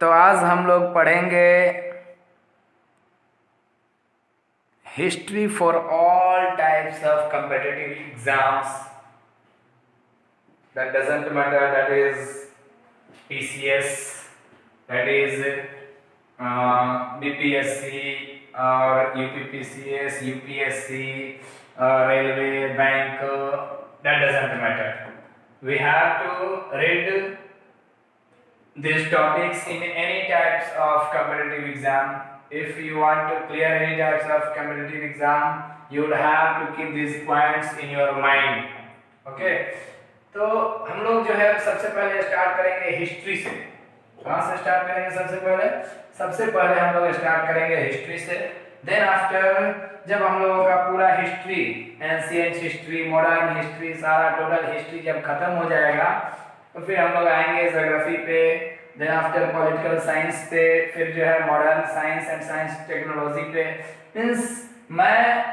तो आज हम लोग पढ़ेंगे history for all types of competitive exams that doesn't matter, that is PCS, that is BPSC और UPPCS, UPSC, railway, bank, that doesn't matter. We have to read these topics in any types of competitive exam. If you want to clear any types of competitive exam, you will have to keep these points in your mind. Okay? तो हम लोग जो है सबसे पहले start करेंगे history से। कहाँ से स्टार्ट करेंगे? सबसे पहले हम लोग स्टार्ट करेंगे हिस्ट्री से। देन आफ्टर जब हम लोगों का पूरा history, ancient history, modern history, सारा टोटल हिस्ट्री जब खत्म हो जाएगा तो फिर हम लोग आएंगे ज्योग्राफी पे, देन आफ्टर पॉलिटिकल साइंस पे, फिर जो है modern science and science technology पे। मींस मैं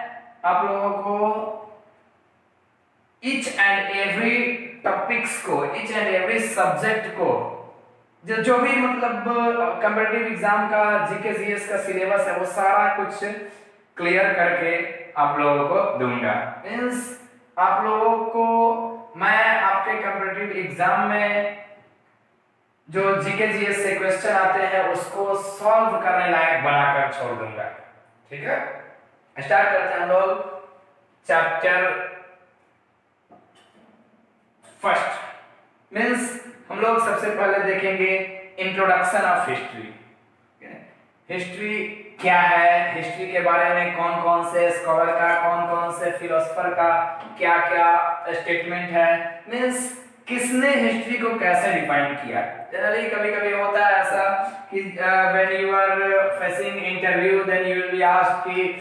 आप लोगों को ईच एंड एवरी टॉपिक्स को, ईच एंड एवरी सब्जेक्ट को, जो भी मतलब कॉम्पिटिटिव एग्जाम का जीके जीएस का सिलेबस है वो सारा कुछ क्लियर करके आप लोगों को दूंगा। मींस आप लोगों को मैं आपके कॉम्पिटिटिव एग्जाम में जो जीके जीएस से क्वेश्चन आते हैं उसको सॉल्व करने लायक बनाकर छोड़ दूंगा। ठीक है, स्टार्ट करते हैं हम लोग चैप्टर फर्स्ट। मींस हम लोग सबसे पहले देखेंगे इंट्रोडक्शन ऑफ हिस्ट्री। हिस्ट्री क्या है, हिस्ट्री के बारे में कौन कौन से स्कॉलर का, कौन कौन से फिलोसोफर का क्या क्या स्टेटमेंट है, मींस किसने हिस्ट्री को कैसे डिफाइन किया। जनरली कभी कभी होता है ऐसा कि when you are facing interview then you will be asked कि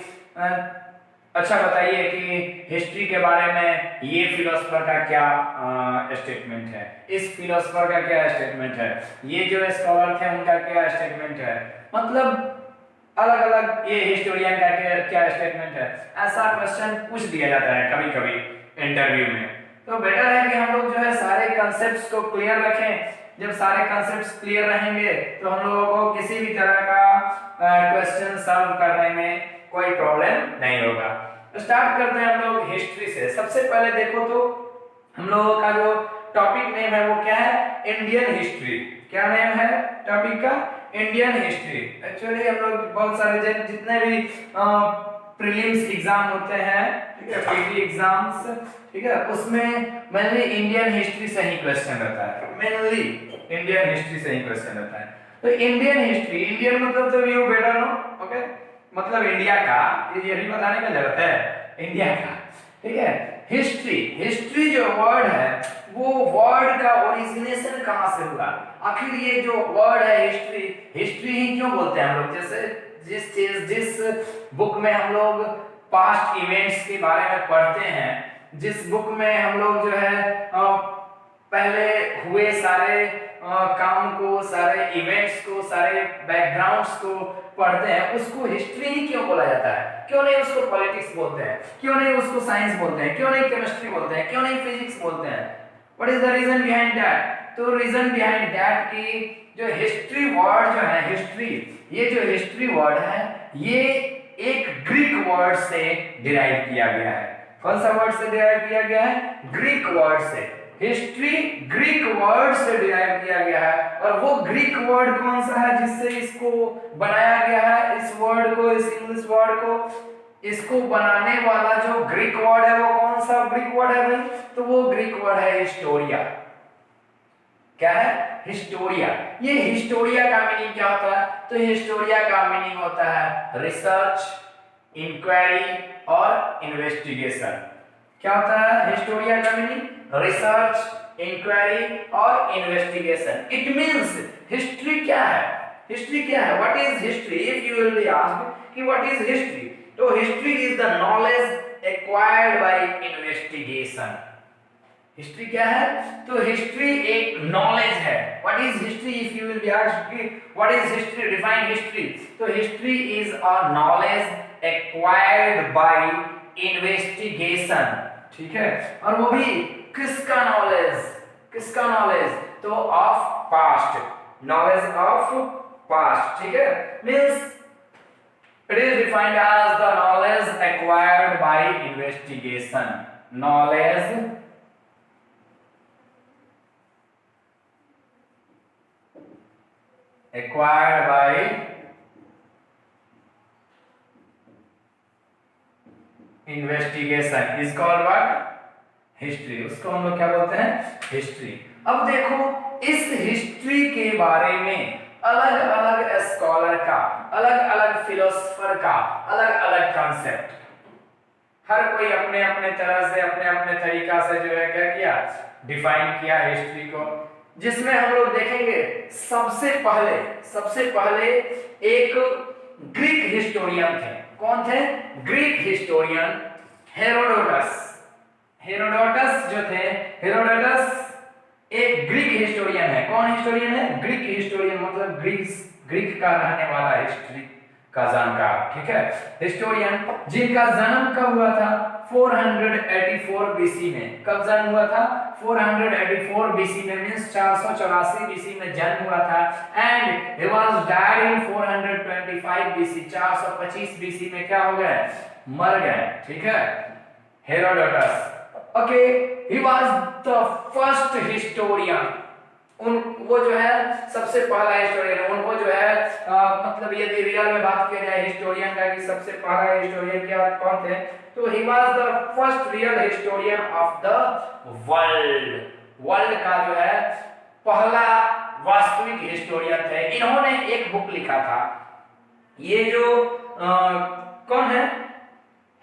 अच्छा बताइए कि हिस्ट्री के बारे में ये फिलोसोफर का क्या स्टेटमेंट है, इस फिलोसोफर का क्या स्टेटमेंट है, ये जो स्कॉलर थे उनका क्या स्टेटमेंट है, मतलब अलग अलग ये हिस्टोरियन का क्या स्टेटमेंट है। ऐसा क्वेश्चन पूछ दिया जाता है कभी कभी इंटरव्यू में। तो बेटर है कि हम लोग जो है सारे कॉन्सेप्ट्स को क्लियर रखें। जब सारे कॉन्सेप्ट्स क्लियर रहेंगे तो हम लोगों को किसी भी तरह का क्वेश्चन सॉल्व करने में कोई प्रॉब्लम नहीं होगा। तो स्टार्ट करते हैं हम लोग हिस्ट्री से। सबसे पहले देखो तो हम लोगों का जो टॉपिक नेम है वो क्या है? Indian history. क्या नेम है टॉपिक का? Indian history. एक्चुअली हम लोग बहुत सारे जितने भी प्रीलिम्स एग्जाम होते हैं, ठीक है, पीटी एग्जाम्स, ठीक है, उसमें मेनली इंडियन हिस्ट्री से ही क्वेश्चन रहता है। मेनली इंडियन हिस्ट्री से ही क्वेश्चन रहता है। तो इंडियन हिस्ट्री, इंडियन मतलब तो यू बेटर नो, ओके, मतलब इंडिया का, ये भी बताने का जरूरत है, इंडिया का, ठीक है। हिस्ट्री, हिस्ट्री जो वर्ड है वो वर्ड का ओरिजिनेशन कहां से हुआ, आखिर ये जो वर्ड है हिस्ट्री, हिस्ट्री ही क्यों बोलते हैं हम लोग? जैसे जिस बुक में हम लोग पास्ट इवेंट्स के बारे में पढ़ते हैं, जिस बुक में हम लोग जो है पहले हुए सारे काम को, सारे इवेंट्स को, सारे बैकग्राउंड्स को पढ़ते हैं, उसको हिस्ट्री ही क्यों बोला जाता है? क्यों नहीं उसको पॉलिटिक्स बोलते हैं, क्यों नहीं उसको साइंस बोलते हैं, क्यों नहीं केमिस्ट्री बोलते हैं, क्यों नहीं फिजिक्स बोलते हैं? What is the reason behind that? तो रीजन बिहाइंड दैट कि जो हिस्ट्री वर्ड जो है, हिस्ट्री, ये जो हिस्ट्री वर्ड है ये एक ग्रीक वर्ड से डिराइव किया गया है। कौन सा वर्ड से डिराइव किया गया है? ग्रीक वर्ड से। हिस्ट्री ग्रीक वर्ड से डिराइव किया गया है। और वो ग्रीक वर्ड कौन सा है जिससे इसको बनाया गया है? इस वर्ड को, इस इंग्लिश वर्ड को, इसको बनाने वाला जो ग्रीक वर्ड है वो कौन सा ग्रीक वर्ड है भाई? तो वो ग्रीक वर्ड है हिस्टोरिया। क्या है? हिस्टोरिया। ये हिस्टोरिया का मीनिंग क्या होता है? तो हिस्टोरिया का मीनिंग होता है रिसर्च, इंक्वायरी और इन्वेस्टिगेशन। क्या होता है हिस्टोरिया का मीनिंग? रिसर्च, इंक्वायरी और इन्वेस्टिगेशन। इट मींस हिस्ट्री क्या है? हिस्ट्री क्या है? What is history? If you will be asked कि व्हाट इज हिस्ट्री, तो history is the knowledge acquired by investigation. History क्या है? तो हिस्ट्री एक नॉलेज है। What is history? If you will be asked what is history, define history, तो history is a knowledge acquired by investigation. ठीक है, और वो भी किसका नॉलेज? किसका नॉलेज? तो of past, knowledge of past, ठीक है, means it is defined as the knowledge acquired by investigation, knowledge acquired by investigation is called what? History. उसको हम लोग क्या बोलते हैं? हिस्ट्री। अब देखो इस हिस्ट्री के बारे में अलग अलग स्कॉलर का, अलग अलग फिलोसफर का अलग अलग कॉन्सेप्ट, हर कोई अपने अपने तरह से अपने अपने तरीका से जो है क्या किया, डिफाइन किया हिस्ट्री को, जिसमें हम लोग देखेंगे सबसे पहले एक ग्रीक हिस्टोरियन थे। कौन थे? Greek historian Herodotus. हेरोडोटस जो थे, हेरोडोटस एक ग्रीक हिस्टोरियन है। कौन हिस्टोरियन है? ग्रीक हिस्टोरियन, मतलब ग्रीक का रहने वाला, हिस्ट्री का जानकार, ठीक है, हिस्टोरियन, जिनका जन्म कब हुआ था? 484 बीसी में। कब जन्म हुआ था? 484 बीसी में, मींस 484 बीसी में जन्म हुआ था। And he was died in 425 BC, 425 BC में क्या हो गए? मर गए, ठीक है, Herodotus. Okay, he was the first historian। वो जो है सबसे पहला हिस्टोरियन। उनको जो है मतलब यदि रियल में बात किया जाए हिस्टोरियन का कि सबसे पहला हिस्टोरियन क्या कौन थे, तो he was the first real historian of the world का जो है पहला वास्तविक हिस्टोरियन थे। इन्होंने एक बुक लिखा था। ये जो कौन है?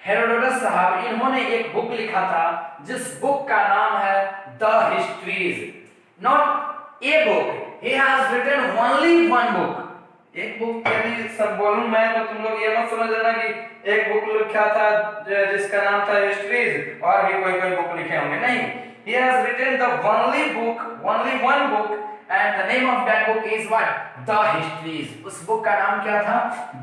हेरोडोटस साहब, इन्होंने एक बुक लिखा था जिस बुक का नाम है the histories. Not a book, he has written only one book। एक बुक यदि सब बोलूं मैं तो तुम लोग ये मत समझ लेना कि एक बुक लिखा था जिसका नाम था हिस्ट्रीज और भी कोई बुक लिखे होंगे, नहीं। he has written the only one book and the name of that book is what? the histories। उस बुक का नाम क्या था?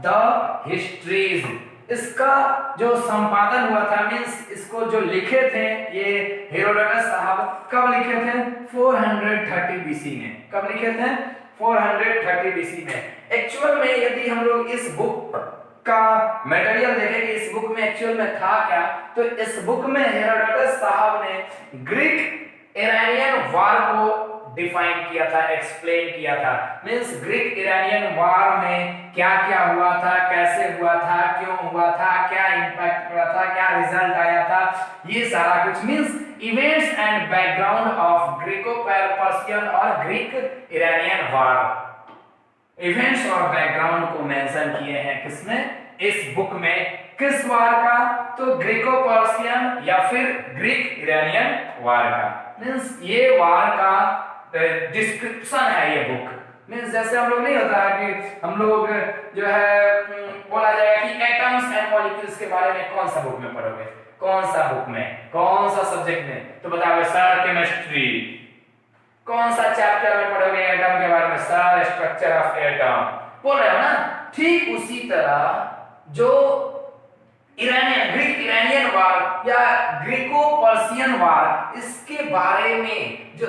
the histories। इसका जो संपादन हुआ था, मींस इसको जो लिखे थे ये हेरोडोटस साहब, कब लिखे थे? 430 बीसी में। कब लिखे थे? 430 बीसी में। एक्चुअल में यदि हम लोग इस बुक का मटेरियल देखें कि इस बुक में एक्चुअल में था क्या, तो इस बुक में हेरोडोटस साहब ने ग्रीक इरानियन वार को डिफाइन किया था, एक्सप्लेन किया था। मींस ग्रीक इरानियन वार में क्या क्या हुआ था, कैसे हुआ था, क्यों हुआ था, क्या इंपैक्ट हुआ था, क्या रिजल्ट आया था, ये सारा कुछ, means events and background of Greco-Persian और ग्रीक इरानियन वार। इवेंट्स और बैकग्राउंड को मेंशन किए हैं किसमें? इस बुक में। किस वार का? तो ग्रीको-पर्शियन या फिर ग्रीक इरानियन वार का। मींस ये वार का डिस्क्रिप्शन है ये बुक। मींस जैसे हम लोग नहीं होता है कि हम लोग जो है बोला जाएगा कि एटम्स एंड मॉलिक्यूल्स के बारे में कौन सा बुक में पढ़ोगे, कौन सा बुक में, कौन सा सब्जेक्ट में, तो बताओगे सर केमिस्ट्री। कौन सा चैप्टर में पढ़ोगे एटम के बारे में? Sir structure of atom. बोल रहे हो ना? ठीक उसी तरह जो ग्रीक इरानियन वार या ग्रीको पर्शियन वार, इसके बारे में जो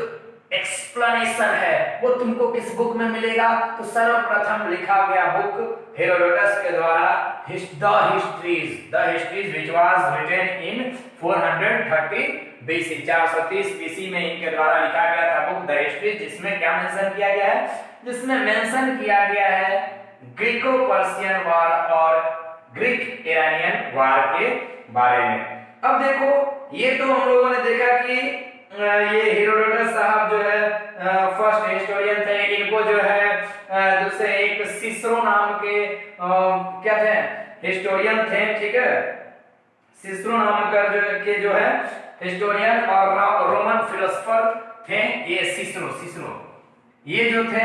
एक्सप्लेनेशन है वो तुमको किस बुक में मिलेगा? तो सर्वप्रथम लिखा गया बुक हेरोडोटस के द्वारा the histories which was written in 430 BC, 430 BC में इनके द्वारा लिखा गया था बुक द हिस्ट्रीज, जिसमें क्या मेंशन किया गया है? जिसमें मेंशन किया गया है ग्रीको पर्शियन वार और ग्रीक इरानियन वार के बारे में। अब देखो ये तो हम लोगों ने देखा कि ये हेरोडोटस साहब जो है फर्स्ट हिस्टोरियन थे। इनको जो है दूसरे एक सिसरो नाम के क्या थे? हिस्टोरियन थे, ठीक है, सिसरो नाम के जो है हिस्टोरियन और रोमन फिलोसोफर थे। ये सिसरो ये जो थे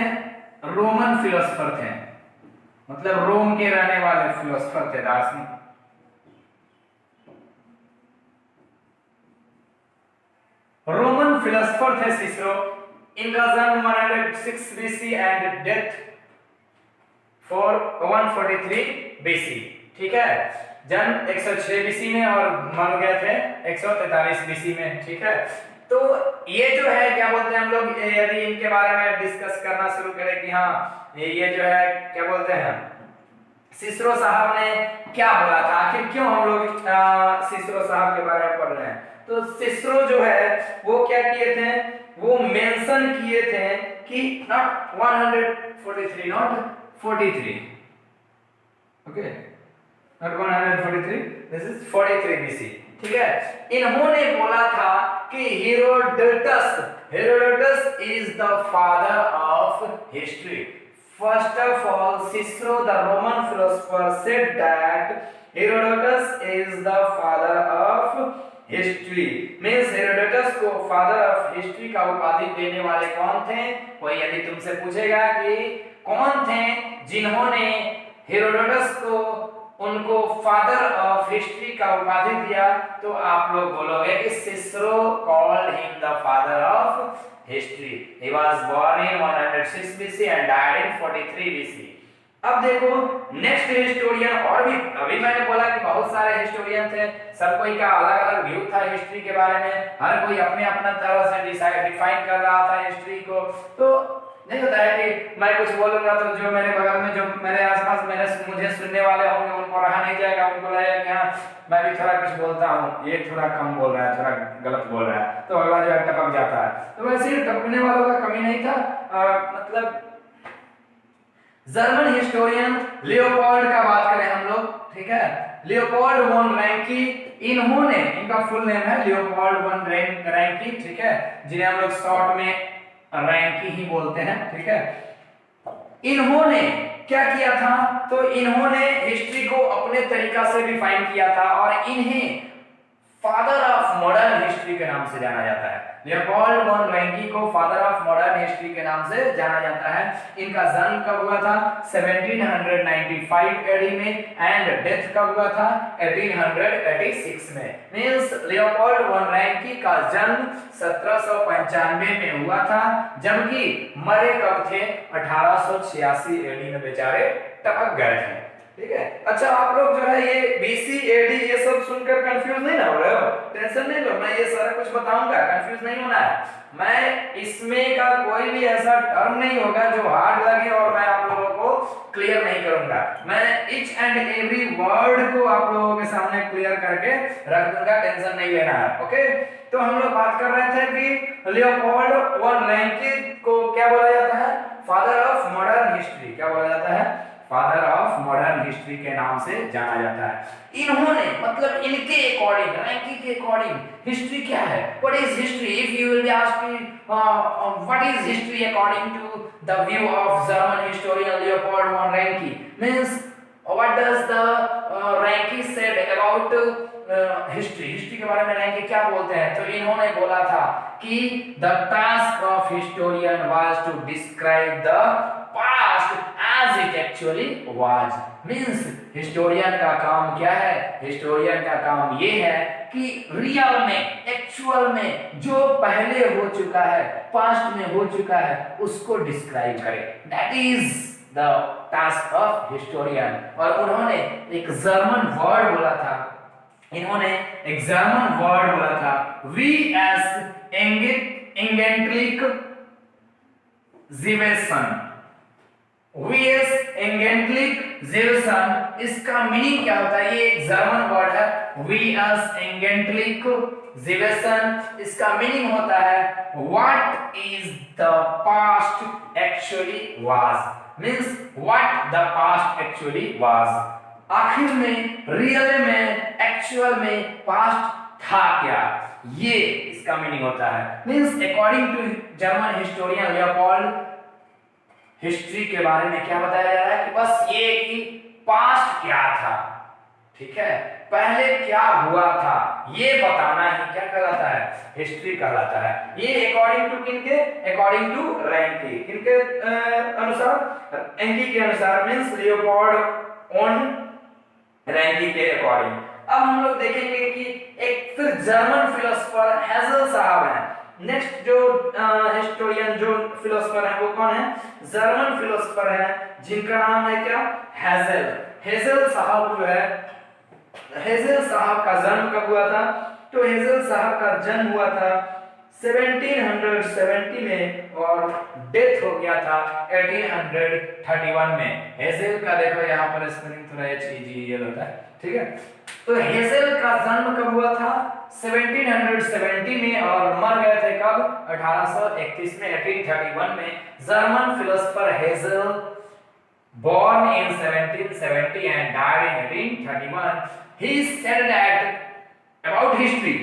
रोमन फिलोसोफर थे, मतलब रोम के रहने वाले फिलोसोफर थे, दार्शनिक। रोमन फिलोसोफर थे सिसरो। इनका जन्म 106 बीसी एंड डेथ 143 बीसी, ठीक है, जन्म 106 बीसी में और मर गए थे 143 बीसी में, ठीक है। तो ये जो है क्या बोलते हैं हम लोग, यदि इनके बारे में डिस्कस करना शुरू करें कि हाँ ये जो है क्या बोलते हैं, सिसरो साहब ने क्या बोला था, आखिर क्यों हम लोग सिसरो साहब के बारे में पढ़ रहे हैं। तो सिसरो जो है वो क्या किए थे, वो मेंशन किए थे कि not 143, not 43, okay, not 143, this is 43 BC, ठीक है। इन्होंने बोला था कि Herodotus is the father of history. First of all Cicero the Roman philosopher said that Herodotus is the father of history. Means Herodotus को फादर ऑफ हिस्ट्री का उपाधि देने वाले कौन थे। कोई यदि तुमसे पूछेगा कि कौन थे जिन्होंने हेरोडोटस को उनको फादर ऑफ हिस्ट्री का उपाधि दिया, तो आप लोग बोलोगे कि Cicero called him the father of history. He was born in 106 BC and died in 43 BC. अब देखो नेक्स्ट हिस्टोरियन, और भी अभी मैंने बोला कि बहुत सारे हिस्टोरियन थे, सब कोई का अलग अलग व्यू था हिस्ट्री के बारे में, हर कोई अपने अपना तरह से डिफाइन कर रहा था हिस्ट्री को। तो नहीं होता है कि मैं कुछ बोलूंगा तो जो मेरे बगल में, जो मेरे आसपास मुझे सुनने वाले होंगे उनको रहा नहीं जाएगा, उनको लगेगा कि हाँ मैं भी थोड़ा कुछ बोलता हूँ, ये थोड़ा कम बोल रहा है, थोड़ा गलत बोल रहा है, तो अगला जो है टपक जाता है। तो वैसे ही टपकने वालों का कमी नहीं था। मतलब जर्मन हिस्टोरियन लियोपोल्ड का बात करें हम लोग, ठीक है, लियोपोल्ड वन रैंकी, इन्होंने, इनका फुल नेम है लियोपोल्ड वन रैंकी, ठीक है, जिन्हें हम लोग शॉर्ट में रैंकी ही बोलते हैं, ठीक है। इन्होंने क्या किया था, तो इन्होंने हिस्ट्री को अपने तरीका से डिफाइन किया था और इन्हें फादर ऑफ मॉडर्न हिस्ट्री के नाम से जाना जाता है। लियोपोल्ड वन रैंकी को फादर ऑफ मॉडर्न हिस्ट्री के नाम से जाना जाता है। इनका जन्म कब हुआ था, 1795 एडी में, एंड डेथ कब हुआ था, 1886 में। मींस लियोपोल्ड वन रैंकी का जन्म 1795 में हुआ था, जबकि मरे कब थे, 1886 एडी में बेचारे टपक गए थे, ठीक है। अच्छा आप लोग जो है ये बीसी एडी ये सब सुनकर कंफ्यूज नहीं ना हो रहे हो, टेंशन नहीं लो, मैं ये सारा कुछ बताऊंगा, कंफ्यूज नहीं होना है। मैं इसमें का कोई भी ऐसा टर्म नहीं होगा जो हार्ड लगे और मैं आप लोगों को क्लियर नहीं करूंगा। मैं ईच एंड एवरी वर्ड को आप लोगों के सामने क्लियर करके रख दूंगा, टेंशन नहीं लेना है, ओके। तो हम लोग बात कर रहे थे कि लियोपोल्ड वन रैंकी को क्या बोला जाता है, फादर ऑफ मॉडर्न हिस्ट्री, क्या बोला जाता है, फादर ऑफ मॉडर्न हिस्ट्री के नाम से जाना जाता है। इन्होंने मतलब इनके अकॉर्डिंग, रैंकी के अकॉर्डिंग हिस्ट्री क्या है, what is history, if you will be asked what is history according to the view of German historian Leopold von Ranke, means what does the Ranke said about history, history के बारे में रैंकी क्या बोलते हैं। तो इन्होंने बोला था कि the task of historian was to describe the past as it actually was। Means historian का काम क्या है, हिस्टोरियन का काम ये है कि रियल में, एक्चुअल में जो पहले हो चुका है, पास्ट में हो चुका है, उसको डिस्क्राइब करे, that is the task of historian. और उन्होंने एक जर्मन वर्ड बोला था, इन्होंने एक जर्मन वर्ड बोला था, वी एस एंगेंटलिक जिवेसन, वीएस एंगेंटलिक जिवेसन, इसका मीनिंग क्या होता है, ये एक जर्मन वर्ड है, वीएस एंगेंटलिक जिवेसन, इसका मीनिंग होता है what is the past actually was, means what the past actually was, आखिर में, रियल में, एक्चुअल में पास्ट था क्या, ये इसका मीनिंग होता है। Means according to German historian Leopold, history के बारे में क्या बताया जा रहा है कि बस ये कि पास्ट क्या था, ठीक है, पहले क्या हुआ था, ये बताना ही क्या कहलाता है, हिस्ट्री कहलाता है। ये अकॉर्डिंग टू किनके, अकॉर्डिंग टू रैंकी, किनके अनुसार, रैंकी के अनुसार, मींस लियोपोल्ड वन रैंकी के अकॉर्डिंग। अब हम लोग देखेंगे कि एक फिर जर्मन फिलोसोफर हेजल साहब हैं। नेक्स्ट जो हिस्टोरियन जो फिलोसोफर है वो कौन है, जर्मन फिलोसोफर है जिनका नाम है क्या, हेजल। हेजल साहब जो है, हेजल साहब का जन्म कब हुआ था, तो हेजल साहब का जन्म हुआ था 1770 में और डेथ हो गया था 1831 में। हेजेल का देखो यहाँ पर स्पेलिंग थोड़ा HEGEL होता है, ठीक है। तो हेजेल का जन्म कब हुआ था? 1770 में और मर गए थे कब? 1831 में, 1831 में। German philosopher hazel born in 1770 and died in 1831 he said that about history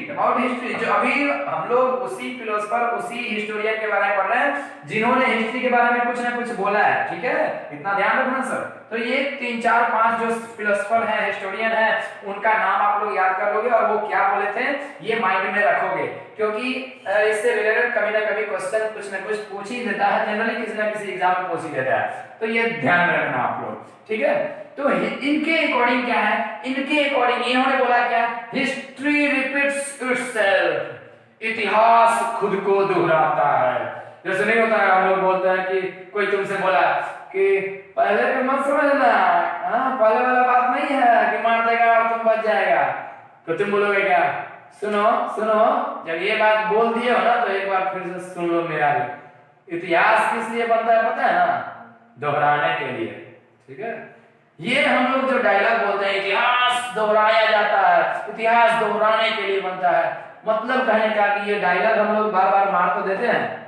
जो अभी हम लोग उसी फिलोसोफर उसी हिस्टोरियन के बारे में पढ़ रहे हैं जिन्होंने हिस्ट्री के बारे में कुछ ना कुछ बोला है, ठीक है, इतना ध्यान रखना सर। तो ये 3 4 5 जो फिलोसोफर हैं, हिस्टोरियन हैं, उनका नाम आप लोग याद कर लोगे और वो क्या बोले थे ये माइंड में रखोगे, क्योंकि इससे रिलेटेड कभी ना कभी क्वेश्चन कुछ ना कुछ पूछ ही देता है, जनरली किसी ना किसी एग्जाम में पूछ ही देता है, तो ये ध्यान में रखना आप लोग, ठीक है। तो इनके अकॉर्डिंग क्या है? इनके अकॉर्डिंग इन्होंने बोला क्या? हिस्ट्री रिपीट्स इटसेल्फ, इतिहास खुद को दोहराता है। जैसे नहीं होता है, हम लोग बोलते हैं कि कोई तुमसे बोला कि पहले पे मत समझना, हाँ पहले वाला बात नहीं है कि मार देगा और तुम बच जाएगा, तो तुम बोलोगे क्या? सुनो सुनो, जब ये बात बोल दिए हो ना तो एक बार फिर से सुन लो मेरा भी। इतिहास किस लिए बनता है पता है ना? दोहराने के लिए, ठीक है। ये हम लोग जो डायलॉग बोलते हैं इतिहास दोहराया जाता है, इतिहास दोहराने के लिए बनता है, मतलब कहने का कि ये डायलॉग हम लोग बार बार मार तो देते हैं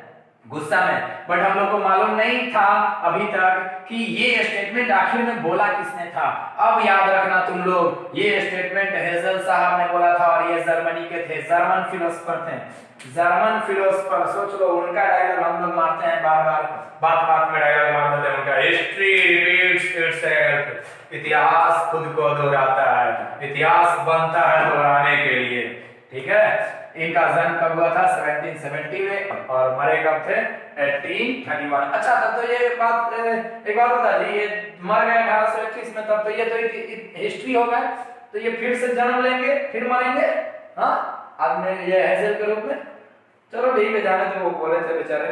गुस्सा में, बट हम लोग को मालूम नहीं था अभी तक कि ये स्टेटमेंट आखिर में बोला किसने था। अब याद रखना तुम लोग, ये स्टेटमेंट हेजल साहब ने बोला था और ये जर्मनी के थे, जर्मन फिलोसोफर थे, जर्मन फिलोसोफर। सोच लो उनका डायलॉग हम लोग मारते हैं बार बार, बात बात में डायलॉग मार देते हैं उनका, हिस्ट्री रिपीट्स इटसेल्फ, इतिहास खुद को दोहराता है, इतिहास बनता है दोहराने के लिए, ठीक है। इनका जन्म कब हुआ था? 1770 में और मरे कब थे? 1831। अच्छा तब तो ये बात एक बात बता दी, ये मर गए 1831 में, तब तो ये तो हिस्ट्री होगा, तो ये फिर से जन्म लेंगे फिर मरेंगे, हाँ आज में ये हेजेल के रूप में। चलो ठीक है, जाने तो वो बोले थे बेचारे।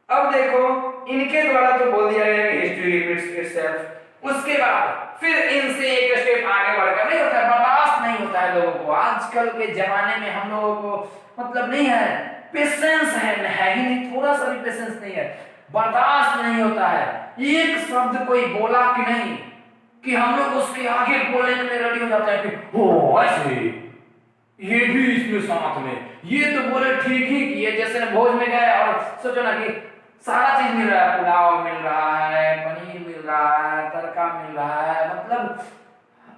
अब देखो इनके द्वारा तो बोल दिया गया कि हिस्ट्री रिपीट्स इटसेल्फ, उसके बाद फिर इनसे एक स्टेप आगे बढ़कर नहीं होता, बर्दाश्त नहीं होता है लोगों को। आजकल के जमाने में हम लोगों को मतलब नहीं है, पेशेंस है ही नहीं, थोड़ा सा भी पेशेंस नहीं है, बर्दाश्त नहीं होता है। एक शब्द कोई बोला कि नहीं कि हम लोग उसके आगे बोलने के लिए रेडी हो जाते हैं कि हो ऐसे ये भी इसमें साथ में, ये तो बोले ठीक ही किए। जैसे भोज में गए और सोचो ना कि सारा चीज मिल रहा है, पुलाव मिल रहा है, पनीर मिल रहा है, तड़का मिल रहा है, मतलब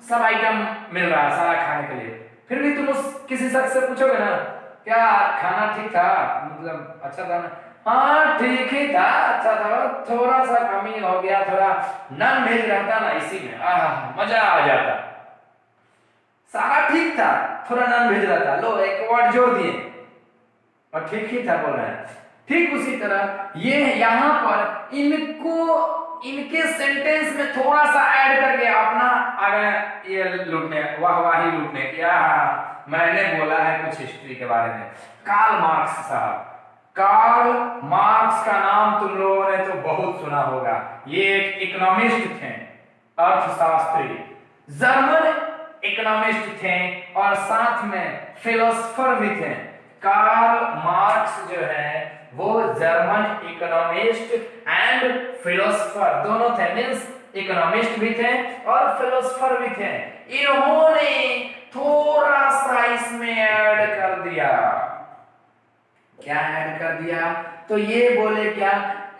सब आइटम मिल रहा है सारा खाने के लिए, फिर भी तुम उस किसी शख्स से पूछोगे ना क्या खाना ठीक था, मतलब अच्छा था ना? हाँ ठीक ही था, अच्छा था, थोड़ा सा कमी हो गया, थोड़ा नन भेज रहता ना इसी में मजा आ जाता। सारा ठीक था, थोड़ा नन भेज रहता, लो एक वर्ड जोड़ दिए और ठीक ही था बोल रहे हैं। ठीक उसी तरह ये यहाँ पर इनके सेंटेंस में थोड़ा सा ऐड करके अपना आगे ये लूटने, वाहवाही लूटने की, मैंने बोला है कुछ हिस्ट्री के बारे में। कार्ल मार्क्स साहब, कार्ल मार्क्स का नाम तुम लोगों ने तो बहुत सुना होगा, ये एक इकोनॉमिस्ट थे, अर्थशास्त्री, जर्मन इकोनॉमिस्ट थे और साथ में फिलोसोफर भी थे। कार्ल मार्क्स जो है वो जर्मन इकोनॉमिस्ट एंड फिलोसोफर दोनों थे, मींस इकोनॉमिस्ट भी थे और फिलोसोफर भी थे। इन्होंने थोड़ा सा इसमें ऐड कर दिया, क्या ऐड कर दिया? तो ये बोले क्या?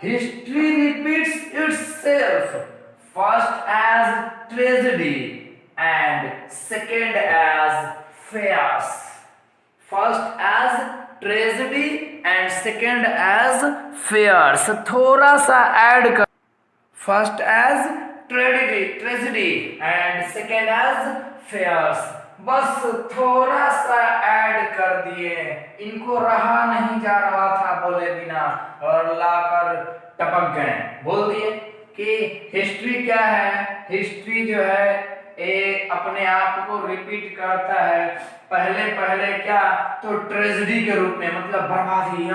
History repeats itself first as tragedy and second as farce. First as tragedy and second as farce, थोड़ा सा ऐड कर, first as tragedy and second as farce, बस थोड़ा सा ऐड कर दिए। इनको रहा नहीं जा रहा था बोले बिना और लाकर टपक गए, बोल दिए कि हिस्ट्री क्या है? हिस्ट्री जो है ए अपने आप को रिपीट करता है, पहले पहले क्या तो ट्रेजेडी के रूप में, मतलब बर्बादी,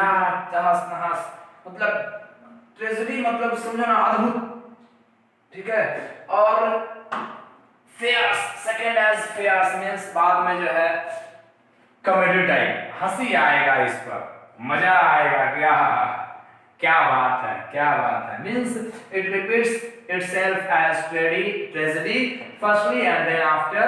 तहस नहस, मतलब ट्रेजेडी मतलब समझो ना अद्भुत, ठीक है। और farce, second as farce means बाद में जो है कॉमेडी टाइप, हंसी आएगा इस पर, मजा आएगा, क्या क्या बात है, क्या बात है। Means it repeats itself as tragedy firstly and then after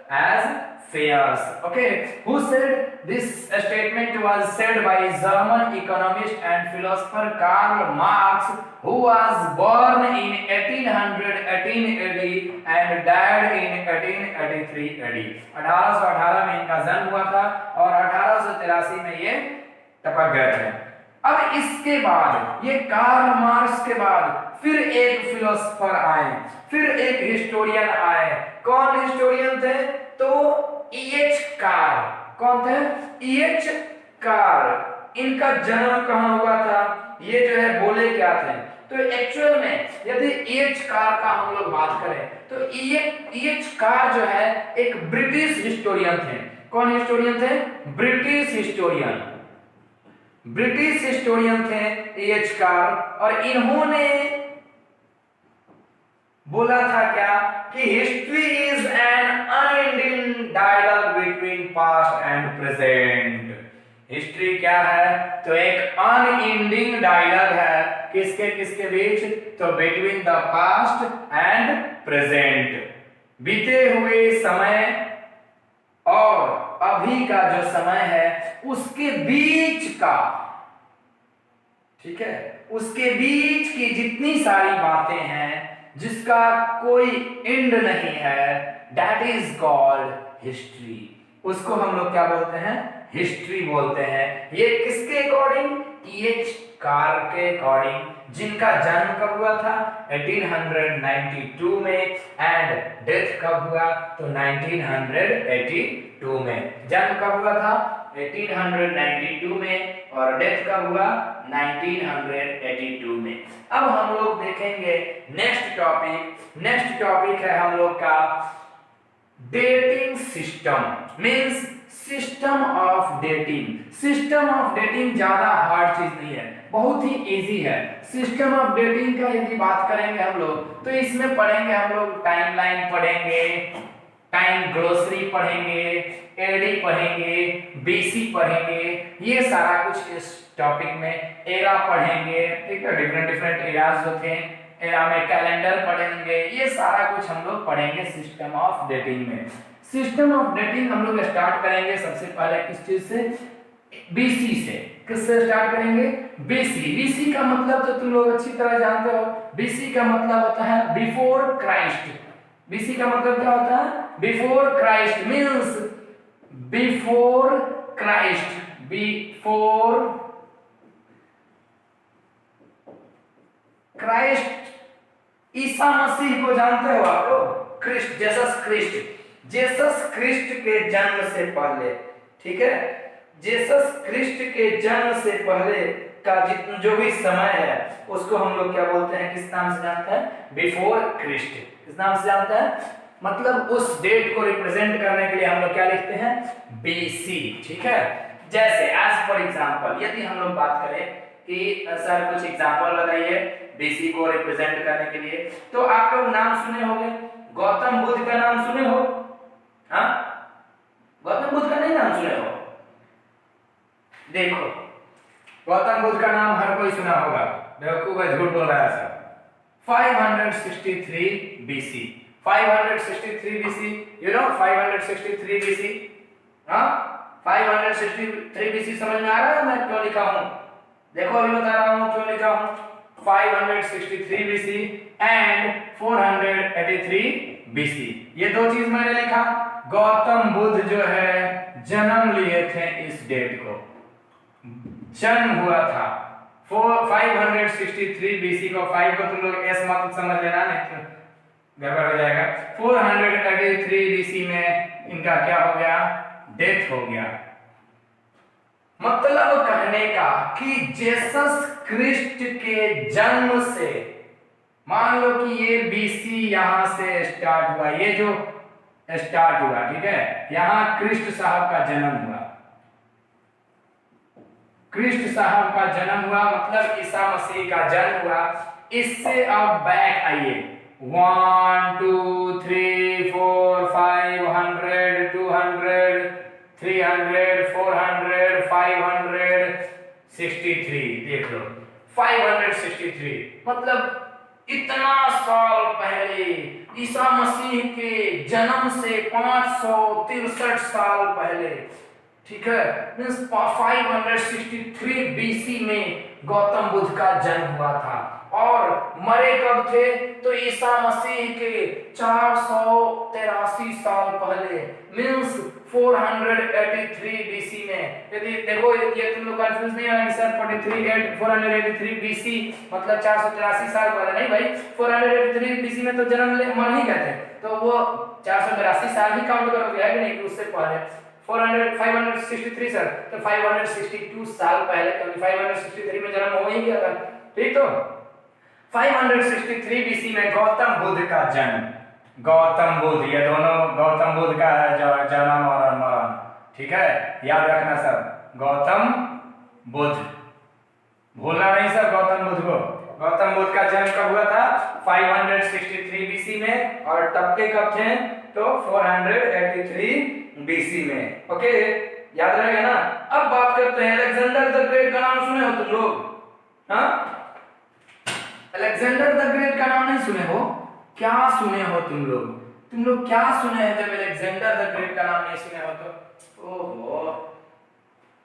as fears. Okay, who said this statement was said by German economist and philosopher Karl Marx, who was born in 1818 AD and died in 1883 AD. 1818 में इनका जन्म हुआ था और 1883 में ये टपक गए थे। अब इसके बाद ये कार्ल मार्क्स के बाद फिर एक फिलोसोफर आए, फिर एक हिस्टोरियन आए। कौन हिस्टोरियन थे? तो E.H. कार। कौन थे? E.H. कार। इनका जन्म कहां हुआ था? ये जो है बोले क्या थे? तो एक्चुअल में यदि E.H. कार का हम लोग बात करें तो E.H. कार जो है एक ब्रिटिश हिस्टोरियन थे। कौन हिस्टोरियन थे? British historian. ब्रिटिश हिस्टोरियन थे E.H. कार, और इन्होंने बोला था क्या कि history is an unending dialogue between past and present. History क्या है? तो एक अनएंडिंग डायलॉग है, किसके किसके बीच? तो between the past and present, बीते हुए समय और अभी का जो समय है उसके बीच का, ठीक है, उसके बीच की जितनी सारी बातें हैं जिसका कोई एंड नहीं है, दैट इज कॉल्ड हिस्ट्री। उसको हम लोग क्या बोलते हैं? हिस्ट्री बोलते हैं। ये किसके अकॉर्डिंग? E.H. कार के अकॉर्डिंग, जिनका जन्म कब हुआ था? 1892 में एंड डेथ कब हुआ? तो 1982 में। जन्म कब हुआ था? 1892 में और डेथ कब हुआ? 1982 में। अब हम लोग देखेंगे नेक्स्ट टॉपिक। नेक्स्ट टॉपिक है हम लोग का dating system, means system of dating. System of dating ज्यादा हार्ड चीज नहीं है, बहुत ही इजी है। सिस्टम ऑफ डेटिंग का यदि बात करेंगे हम लोग तो इसमें पढ़ेंगे हम लोग टाइमलाइन पढ़ेंगे, टाइम ग्लोसरी पढ़ेंगे, एडी पढ़ेंगे, बीसी पढ़ेंगे, ये सारा कुछ इस टॉपिक में। एरा पढ़ेंगे, ठीक है, डिफरेंट डिफरेंट एराज होते हैं, एरा में कैलेंडर पढ़ेंगे, ये सारा कुछ हम लोग पढ़ेंगे सिस्टम ऑफ डेटिंग में। सिस्टम ऑफ डेटिंग हम लोग स्टार्ट करेंगे सबसे पहले किस चीज से? बीसी से। किससे स्टार्ट करेंगे? बीसी। बीसी का मतलब तो तुम लोग अच्छी तरह जानते हो, बीसी का मतलब होता है बिफोर क्राइस्ट। बीसी का मतलब क्या होता है? Before Christ, means before Christ, before Christ. ईसा मसीह को जानते हो आप लोग? Christ, Jesus Christ, Jesus Christ के जन्म से पहले, ठीक है, जेसस क्रिस्ट के जन्म से पहले का जितना जो भी समय है उसको हम लोग क्या बोलते हैं? किस नाम से जानते हैं? Before Christ. किस नाम से जानते हैं? मतलब उस डेट को रिप्रेजेंट करने के लिए हम लोग क्या लिखते हैं? बीसी, ठीक है। जैसे एज फॉर एग्जांपल यदि हम लोग बात करें कि सर कुछ एग्जांपल बताइए बीसी को रिप्रेजेंट करने के लिए, तो आप लोग नाम सुने होंगे, गौतम बुद्ध का नाम सुने हो? हाँ, गौतम बुद्ध का नहीं नाम सुने हो? देखो, गौतम बुद्ध का नाम हर कोई सुना होगा, बेवकूफ है, झूठ बोल रहा है sir. 563 BC, 563 BC, you know 563 BC, हाँ, 563 BC समझ में आ रहा है मैं क्यों लिखा हूँ? देखो अभी बता रहा हूँ क्यों लिखा हूँ। 563 BC एंड 483 BC, ये दो चीज मैंने लिखा। गौतम बुद्ध जो है जन्म लिए थे इस डेट को, जन्म हुआ था 563 BC को। 5 को तुम लोग एस मत समझ लेना, नहीं तो गड़बड़ हो जाएगा। 483 BC में इनका क्या हो गया? डेथ हो गया। मतलब कहने का कि जेसस क्रिस्ट के जन्म से, मान लो कि ये बीसी यहां से स्टार्ट हुआ, ये जो स्टार्ट हुआ, ठीक है, यहां क्रिस्ट साहब का जन्म हुआ, क्रिस्ट साहब का जन्म हुआ, मतलब ईसा मसीह का जन्म हुआ। इससे अब बैक आइए, 1 2 3 4 500 200 300, 400, 563, देख लो 563, मतलब इतना साल पहले, ईसा मसीह के जन्म से 563 साल पहले, ठीक है, मींस 563 बीसी में गौतम बुद्ध का जन्म हुआ था। और मरे कब थे? तो ईसा मसीह के 483 साल पहले, मींस 483 बीसी में। यदि देखो ये तुम लोग कंफ्यूज नहीं होना कि सर 483 बीसी मतलब 483 साल पहले, नहीं भाई, 483 बीसी में तो जन्म मर ही गए थे, तो वो 482 साल ही काउंट करोगे, है कि नहीं, उससे पहले 563 सर, तो 562 साल पहले, क्योंकि 563 में जन्म हो ही गया था, ठीक। तो 563 बीसी में गौतम बुद्ध का जन्म, गौतम बुद्ध, ये दोनों गौतम बुद्ध का जन्म और मरण, ठीक है, याद रखना सब, गौतम बुद्ध, भूलना नहीं सब गौतम बुद्ध को। गौतम बुद्ध का जन्म कब हुआ था? 563 बीसी में, और तब के कब थे? तो 483 बीसी में। ओके, याद रहेगा ना। अब बात करते हैं अलेक्जेंडर द ग्रेट का नाम सुने हो तुम लोग? हाँ, अलेक्जेंडर द ग्रेट का नाम नहीं सुने हो? क्या सुने हो तुम लोग? तुम लोग क्या सुने हैं जब अलेक्जेंडर द ग्रेट का नाम नहीं सुने हो तो? ओहो,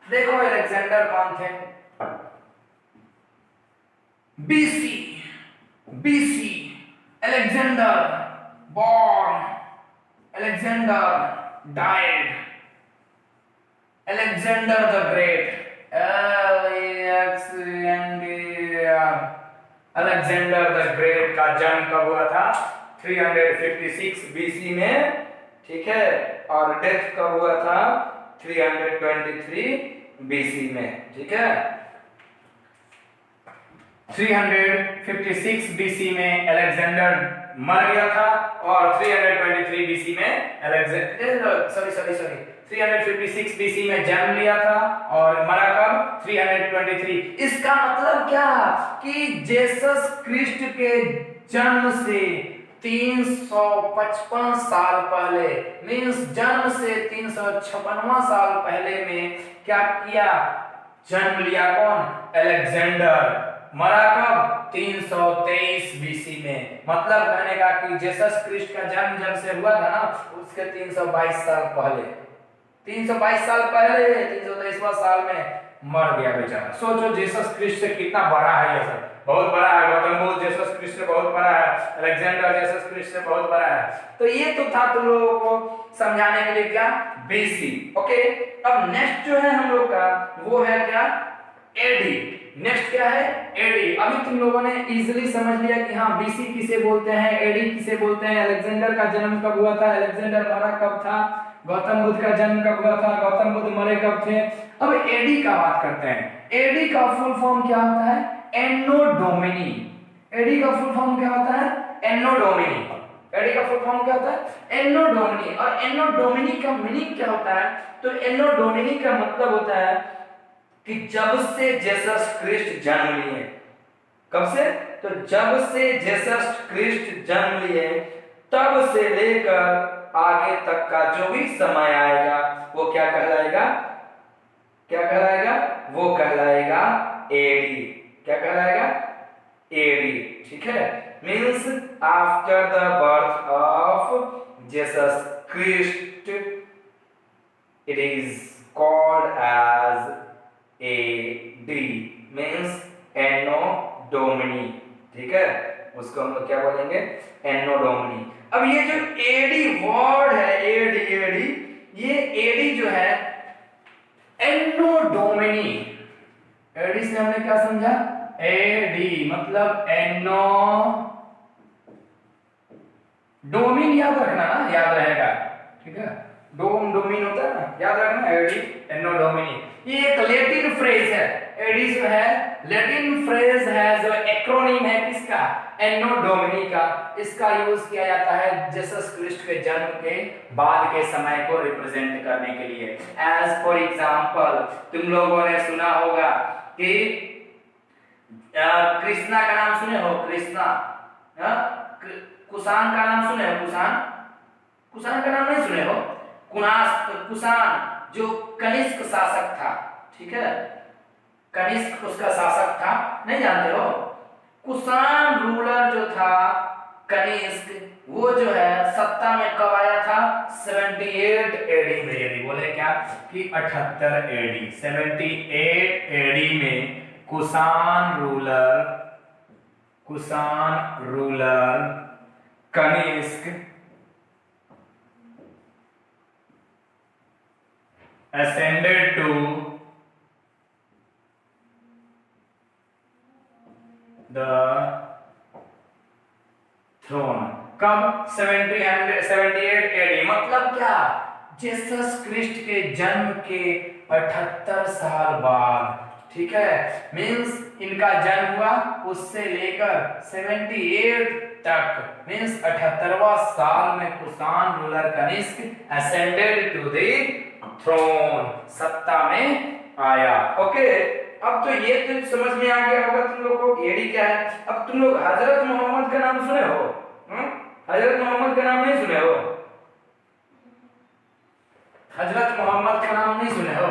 देखो अलेक्जेंडर कौन थे? BC, BC, Alexander born, Alexander died, Alexander the Great, Alexander the great का जन्म कब हुआ था? 356 बीसी में, ठीक है, और डेथ कब हुआ था? 323 बीसी में, ठीक है। 356 बीसी में अलेक्जेंडर मर गया था, और 323 बीसी में अलेक्जेंडर 356 बीसी में जन्म लिया था, और मरा कब? 323। इसका मतलब क्या कि जेसस क्रिस्ट के जन्म से 355 साल पहले, मींस जन्म से 356वां साल पहले में क्या किया? जन्म लिया कौन? अलेक्जेंडर। मरा कब? 323 बीसी में। मतलब कहने का कि जेसस क्रिस्ट का जन्म जब से हुआ था ना, उसके 322 साल पहले, 322 साल पहले 323वां साल में मर गया बेचारा। सोचो जेसस क्रिस्ट से कितना बड़ा है ये सब, बहुत बड़ा है। गौतम बुद्ध जेसस क्रिस्ट से बहुत बड़ा है, अलेक्जेंडर जेसस क्रिस्ट से बहुत बड़ा है। तो ये तो था तुम लोगों को समझाने के लिए क्या? बीसी। ओके, अब नेक्स्ट जो है हम लोग का वो है क्या? एडी। नेक्स्ट क्या है? एडी। अभी तुम लोगों ने इजीली समझ लिया कि हाँ बीसी किसे बोलते हैं, एडी किसे बोलते हैं, अलेक्जेंडर का जन्म कब हुआ था, अलेक्जेंडर मरा कब था, गौतम बुद्ध का जन्म कब हुआ था, गौतम बुद्ध मरे कब थे। अब एडी का बात करते हैं। एडी का फुल फॉर्म क्या होता है? एन्नो डोमिनी। एडी का फुल फॉर्म क्या होता है? एन्नो डोमिनी। एडी का फुल फॉर्म क्या होता है? एन्नो डोमिनी। और एन्नो डोमिनी का मीनिंग क्या होता है? तो एन्नो डोमिनी का मतलब होता है कि जब से जेसस क्रिस्ट जन्म लिए। कब से? तो जब से जेसस क्रिस्ट जन्म लिए तब से लेकर आगे तक का जो भी समय आएगा वो क्या कहलाएगा? क्या कहलाएगा? वो कहलाएगा एडी। क्या कहलाएगा? एडी, ठीक है। Means after the birth of Jesus Christ it is called as AD, means anno domini, ठीक है। उसको हम लोग क्या बोलेंगे? Anno domini. अब ये जो एडी वर्ड है, एडी एडी, ये एडी जो है एनो डोमिनी, एडी से हमने क्या समझा? एडी मतलब एनो डोमिन, याद रखना ना, याद रहेगा, ठीक है। डोमिन होता है ना, याद रखना, एडी एनो डोमिनी। ये एक लैटिन फ्रेज है। एडी जो है लैटिन फ्रेज है, जो एक्रोनिम है किसका? एनो डोमिनी का। इसका यूज किया जाता है जेसस क्रिस्ट के जन्म के बाद के समय को रिप्रेजेंट करने के लिए। एज फॉर एग्जांपल तुम लोगों ने सुना होगा कि कृष्णा का नाम सुने हो? कृष्णा, कुषाण का नाम सुने हो? कुषाण, कुषाण का नाम नहीं सुने हो? कुशान, जो कनिष्क शासक था, ठीक है, कनिष्क उसका शासक था, नहीं जानते हो? कुषाण रूलर जो था कनिष्क, वो जो है सत्ता में कब आया था? 78 एडी में। यदि बोले क्या कि 78 एडी, 78 एडी में Kushan ruler Kanishka ascended to the throne। कब? 78 एडी। मतलब क्या? जीसस क्रिस्ट के जन्म के 78 साल बाद, ठीक है, मींस इनका जन्म हुआ उससे लेकर 78 तक, मींस 78वां साल में Kushan ruler Kanishka ascended to the throne, सत्ता में आया। ओके, अब तो ये तो समझ में आ गया होगा तुम लोगों को एडी क्या है। अब तुम लोग हजरत मोहम्मद का नाम सुने हो? हजरत मोहम्मद का नाम नहीं सुने हो? हजरत मोहम्मद का नाम नहीं सुने हो?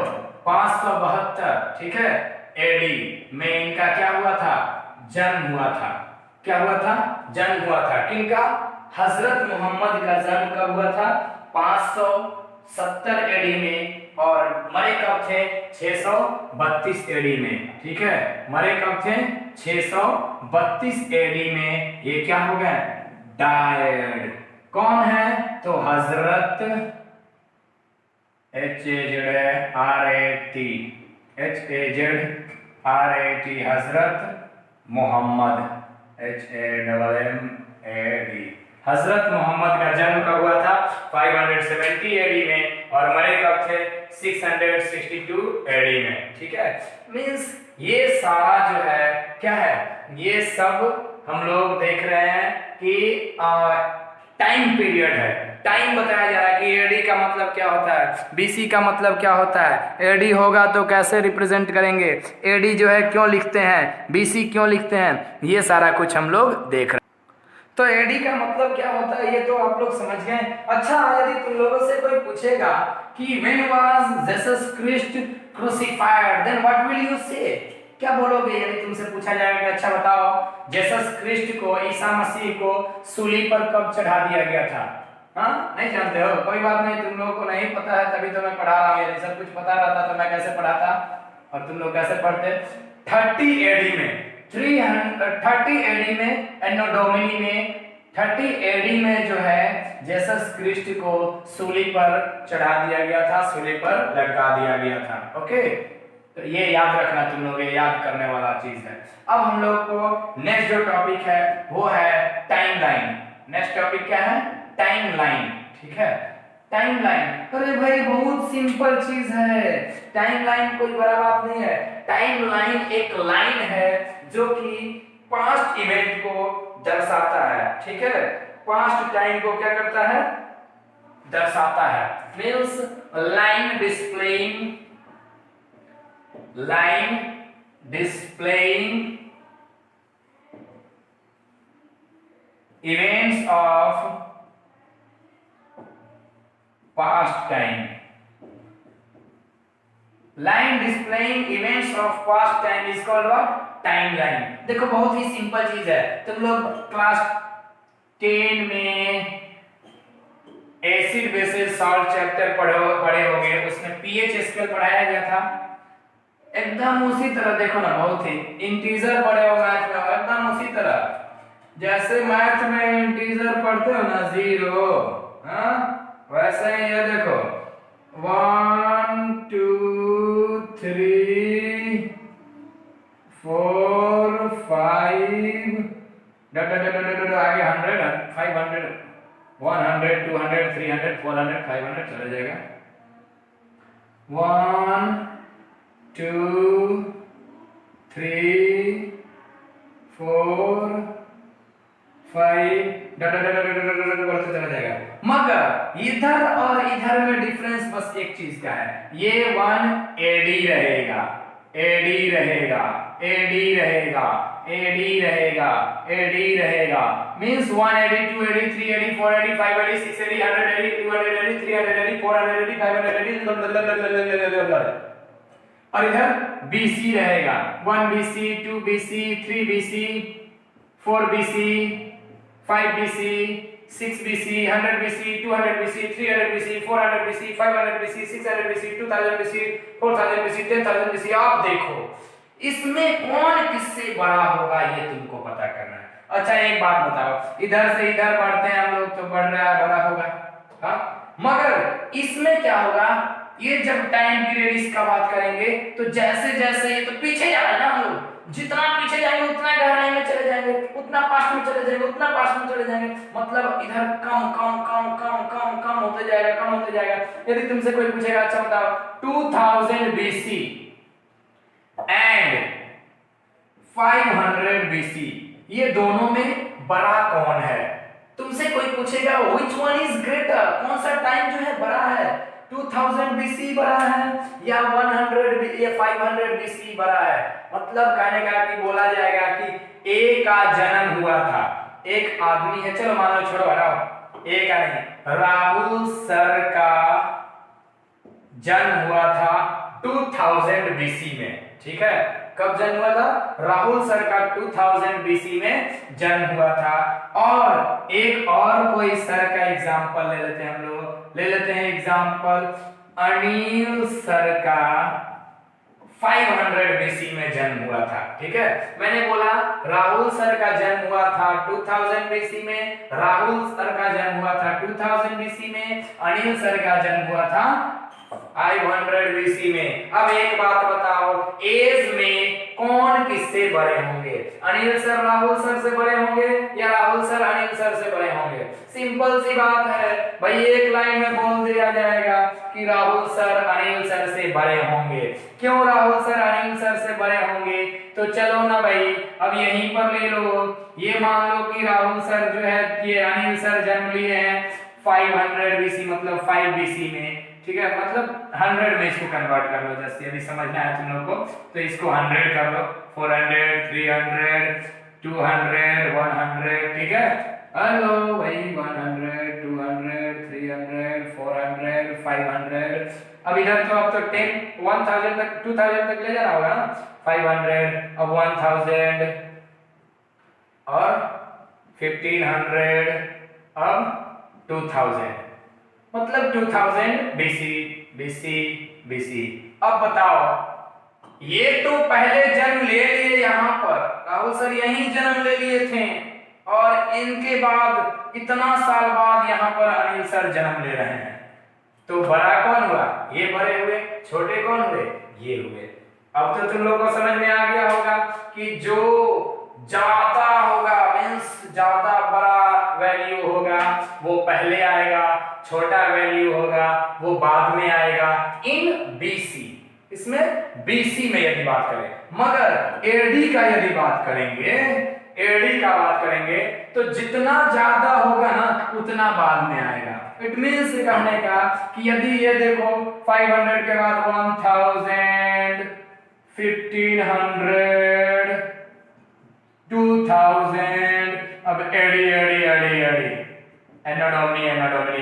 572, ठीक है, एडी में इनका क्या हुआ था? जन्म हुआ था। क्या हुआ था? जन्म हुआ था। किनका? हजरत मोहम्मद का जन्म कब हुआ था? 570 एडी में। और मरे कब थे? 632 एडी में, ठीक है, मरे कब थे? 632 एडी में। ये क्या हो गए? डायड। कौन है? तो हजरत HAZRAT हजरत मोहम्मद, HAMMAD। हजरत मोहम्मद का जन्म कब हुआ था? 570 एडी में। और मरे कब थे? 662 एडी में, ठीक है। मींस ये सारा जो है क्या है? ये सब हम लोग देख रहे हैं कि टाइम पीरियड है। टाइम बताया जा रहा है कि एडी का मतलब क्या होता है, बीसी का मतलब क्या होता है, एडी होगा तो कैसे रिप्रेजेंट करेंगे, एडी जो है क्यों लिखते हैं, बीसी क्यों लिखते हैं, ये सारा कुछ हम लोग देख रहे हैं। तो एडी का मतलब क्या होता है ये तो आप लोग समझ गए। अच्छा, यदि तुम लोगों से कोई पूछेगा कि when was Jesus Christ crucified, then what will you say? क्या बोलोगे यदि तुमसे पूछा जाएगा कि अच्छा बताओ जीसस क्रिस्ट को, ईसा मसीह को सूली पर कब चढ़ा दिया गया था? हाँ, नहीं जानते हो? कोई बात नहीं, तुम लोगों को नहीं पता है तभी तो मैं पढ़ा रहा हूँ। यदि सब कुछ पता रहता तो मैं कैसे पढ़ाता और तुम लोग कैसे पढ़ते? 30 एडी में, 30 एडी में, एनो डोमिनी में, 30 एडी में जो है जीसस क्रिस्ट को सूली पर चढ़ा दिया गया था, सूली पर लटका दिया गया था। ओके, तो ये याद रखना, तुम लोग ये याद करने वाला चीज है। अब हम लोग को नेक्स्ट जो टॉपिक है वो है टाइमलाइन। नेक्स्ट टॉपिक क्या है? टाइमलाइन, ठीक है, टाइमलाइन। अरे भाई बहुत सिंपल चीज है, टाइमलाइन कोई बड़ा बात नहीं है। टाइमलाइन एक लाइन है जो कि पास्ट इवेंट को दर्शाता है, ठीक है, पास्ट टाइम को क्या करता है? दर्शाता है। Means line displaying events of past time। line displaying events of past time is called what? Timeline. देखो बहुत ही सिंपल चीज है। तुम लोग क्लास 10 में एसिड बेसिस सॉल्ट चैप्टर पढ़े होंगे, उसमें पीएच स्केल पढ़ाया गया था। एकदम उसी तरह देखो ना, बहुत ही इंटीजर पढ़े हो मैथ में, एकदम उसी तरह जैसे मैथ में इंटीजर पढ़ते हो ना 0, हाँ, वैसे ही ये देखो 1 2 3 4 5 आगे 100 500 100 200 300 400 500 चला जाएगा। 1 2 3 4 5 बढ़ते चला जाएगा। मगर इधर और इधर में डिफरेंस बस एक चीज का है, ये 1 एडी रहेगा, एडी रहेगा, एडी रहेगा, एडी रहेगा, एडी रहेगा मींस 180 280 380 480 580 680 180 280 380 480 580 और इधर BC रहेगा 1 BC 2 BC 3 BC 4 BC 5 BC 6 BC 100 BC 200 BC 300 BC 400 BC 500 BC 600 BC 2000 BC 4000 BC 10000 BC। आप देखो इसमें कौन किससे बड़ा होगा ये तुमको पता करना है। अच्छा एक बात बताओ, इधर से इधर बढ़ते हैं हम लोग तो बढ़ रहा है, बड़ा होगा, हाँ, मगर इसमें क्या होगा, ये जब टाइम पीरियड इसका बात करेंगे तो जैसे जैसे ये तो पीछे जा रहा है ना, हम लोग जितना पीछे जाएंगे उतना गहराई में चले जाएंगे, उतना पास्ट में चले जाएंगे, उतना पास्ट में चले जाएंगे, मतलब इधर कम कम कम कम कम कम होते जाएगा, कम होते जाएगा। यदि तुमसे कोई पूछेगा अच्छा बताओ 2000 BC एंड 500 BC ये दोनों में बड़ा कौन है, तुमसे कोई पूछेगा व्हिच वन इज ग्रेटर, कौन सा टाइम जो है बड़ा है, 2000 BC बड़ा है या 100 या 500 BC बड़ा है। मतलब कहने का कि बोला जाएगा कि ए का जन्म हुआ था, एक आदमी है, चलो मान लो छोड़ो हटाओ, ए का नहीं, राहुल सर का जन्म हुआ था 2000 BC में, ठीक है, कब जन्म हुआ था, राहुल सर का 2000 BC में जन्म हुआ था। और एक और कोई सर का एग्जांपल ले लेते हैं हम लोग, ले लेते हैं एग्जांपल अनिल सर का 500 BC में जन्म हुआ था, ठीक है। मैंने बोला राहुल सर का जन्म हुआ था 2000 BC में, राहुल सर का जन्म हुआ था 2000 BC में, अनिल सर का जन्म हुआ था 500 BC में। अब एक बात बताओ, एज में कौन किससे बड़े होंगे, अनिल सर राहुल सर से बड़े होंगे या राहुल सर अनिल सर से बड़े होंगे। सिंपल सी बात है भाई, एक लाइन में बोल दिया जाएगा कि राहुल सर अनिल सर से बड़े होंगे। क्यों राहुल सर अनिल सर से बड़े होंगे, तो चलो ना भाई अब यहीं पर ले लो, ये मान लो कि राहुल सर जो है ये अनिल सर जन्म लिए हैं 500 BC मतलब 5 BC में, ठीक है, मतलब 100 में इसको कन्वर्ट कर लो, जैसे यदि समझना है तुम लोग को तो इसको 100 कर लो, 400 300 200 100, ठीक है, हेलो भाई 100 200 300 400 500। अब इधर तो अब तो 1000 तक 2000 तक ले जाना होगा ना, 500 अब 1000 और 1500 अब 2000 मतलब 2000 BC। अब बताओ ये तो पहले जन्म ले लिए यहाँ पर, राहुल सर यहीं जन्म ले लिए थे और इनके बाद इतना साल बाद यहाँ पर अनिल सर जन्म ले रहे हैं, तो बड़ा कौन हुआ, ये बड़े हुए, छोटे कौन हुए, ये हुए। अब तो तुम लोगों को समझ में आ गया होगा कि जो ज्यादा होगा मींस ज्यादा बड़ा वैल्यू होगा वो पहले आएगा, छोटा वैल्यू होगा वो बाद में आएगा इन BC। इसमें BC में यदि बात करें, मगर AD का यदि बात करेंगे, AD का बात करेंगे तो जितना ज्यादा होगा ना उतना बाद में आएगा। इट मींस कहने का कि यदि ये देखो 500 के बाद 1000 1500 2000, अब एडी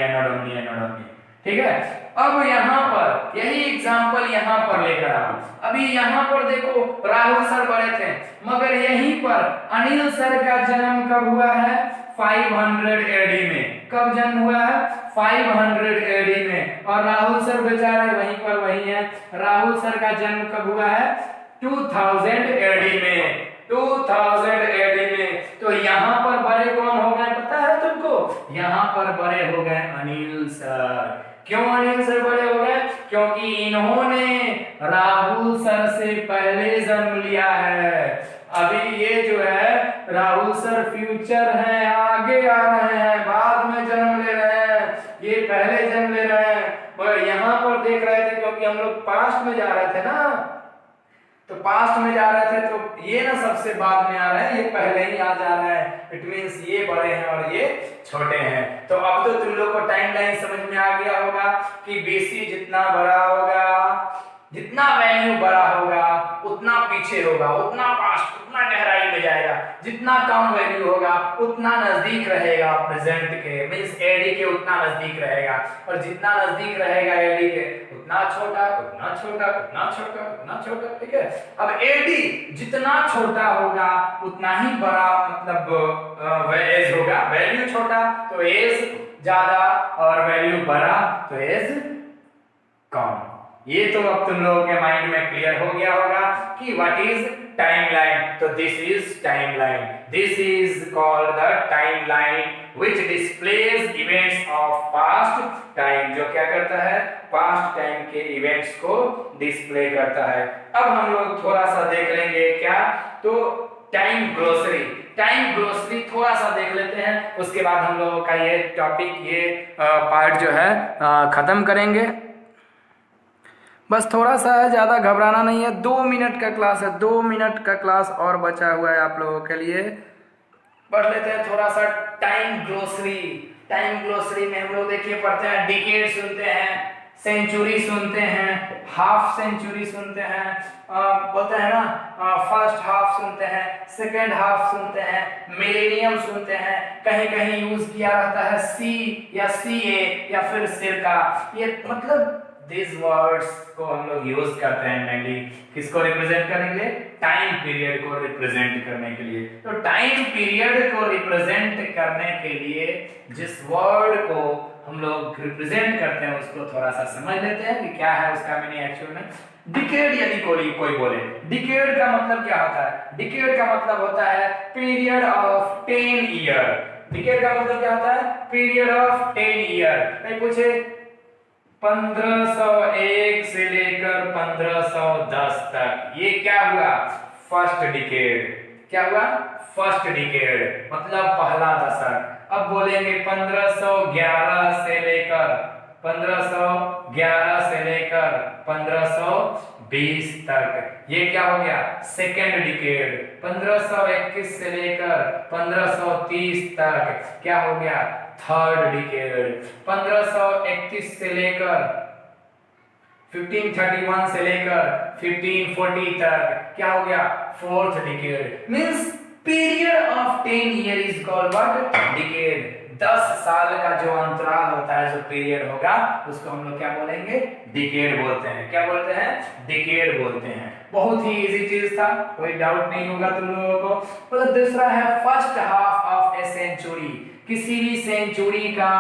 एनोडोमनी, ठीक है। अब यहाँ पर यही एग्जांपल यहाँ पर लेकर आओ, अभी यहाँ पर देखो राहुल सर बड़े थे, मगर यहीं पर अनिल सर का जन्म कब हुआ है, 500 AD में। कब जन्म हुआ है, 500 AD में, और राहुल सर बेचारे वहीं पर वहीं है। राहुल सर का जन्म कब हुआ है, 2000 AD में, 2000 AD में। तो यहाँ पर बड़े कौन हो गए पता है तुमको, यहाँ पर बड़े हो गए अनिल सर। क्यों अनिल सर बड़े हो गए, क्योंकि इन्होंने राहुल सर से पहले जन्म लिया है। अभी ये जो है राहुल सर फ्यूचर हैं, आगे आ रहे हैं, बाद में जन्म ले रहे हैं, ये पहले जन्म ले रहे हैं। पर यहाँ पर देख रहे थे क्योंकि हम लोग पास्ट में जा रहे थे ना, तो पास्ट में जा रहे थे तो ये ना सबसे बाद में आ रहे हैं, ये पहले ही आ जा रहे हैं। इट मींस ये बड़े हैं और ये छोटे हैं। तो अब तो तुम लोग को टाइमलाइन समझ में आ गया होगा कि BC जितना बड़ा होगा, जितना वैल्यू बड़ा होगा उतना पीछे होगा, उतना पास्ट, उतना गहराई में जाएगा, जितना कम वैल्यू होगा उतना नजदीक रहेगा प्रेजेंट के, मींस एडी के उतना नजदीक रहेगा, और जितना नजदीक रहेगा एडी के उतना छोटा उतना छोटा उतना छोटा उतना छोटा, ठीक है। अब एडी जितना छोटा होगा उतना ही बड़ा मतलब एज होगा, वैल्यू छोटा तो एज ज्यादा और वैल्यू बड़ा तो एज कम। ये तो अब तुम लोगों के माइंड में क्लियर हो गया होगा कि व्हाट इज टाइमलाइन। तो this is timeline, this is called the timeline which displays events of past time, जो क्या करता है पास्ट टाइम के इवेंट्स को डिस्प्ले करता है। अब हम लोग थोड़ा सा देख लेंगे क्या, तो टाइम ग्लोसरी, टाइम ग्लोसरी थोड़ा सा देख लेते हैं, उसके बाद हम लोगों का ये टॉपिक ये पार्ट जो है खत्म करेंगे। बस थोड़ा सा है, ज़्यादा घबराना नहीं है, 2 मिनट का क्लास है, 2 मिनट का क्लास और बचा हुआ है आप लोगों के लिए। पढ़ लेते हैं थोड़ा सा टाइम ग्लोसरी। टाइम ग्लोसरी में हम लोग देखिए पढ़ते हैं डिकेड सुनते हैं, सेंचुरी सुनते हैं, हाफ सेंचुरी सुनते हैं, बोलते हैं ना फर्स्ट हाफ सुनते हैं, सेकेंड हाफ सुनते हैं, मिलेनियम सुनते हैं, कहीं कहीं यूज किया रहता है सी या सी ए या फिर सिरका, ये मतलब दिस वर्ड्स को हम लोग यूज करते हैं मेनली किसको रिप्रेजेंट करने के लिए, टाइम पीरियड को रिप्रेजेंट करने के लिए। तो टाइम पीरियड को रिप्रेजेंट करने के लिए जिस वर्ड को हम लोग रिप्रेजेंट करते हैं उसको थोड़ा सा समझ लेते हैं कि क्या है उसका मीनिंग एक्चुअल में। डिकेड यदि कोई बोले, डिकेड का मतलब क्या होता है, डिकेड का मतलब होता है पीरियड ऑफ 10 ईयर। डिकेड का मतलब क्या होता है, पीरियड ऑफ 10 ईयर। मैं पूछे 1501 से लेकर 1510 तक, ये क्या हुआ फर्स्ट डिकेड, क्या हुआ फर्स्ट डिकेड मतलब पहला दशक। अब बोलेंगे 1511 से लेकर 1520 तक, ये क्या हो गया सेकेंड डिकेड। 1521 से लेकर 1530 तक क्या हो गया थर्ड डिकेड। 1531 से लेकर 1531 से लेकर 1540 तक क्या हो गया fourth decade. Means period of 10 year is called what decade. 10 साल का जो अंतराल होता है, जो पीरियड होगा उसको हम लोग क्या बोलेंगे डिकेड बोलते हैं। क्या बोलते हैं डिकेड बोलते हैं। बहुत ही इजी चीज था, कोई डाउट नहीं होगा तुम लोगों को। तो दूसरा है first half of a century, किसी भी सेंचुरी का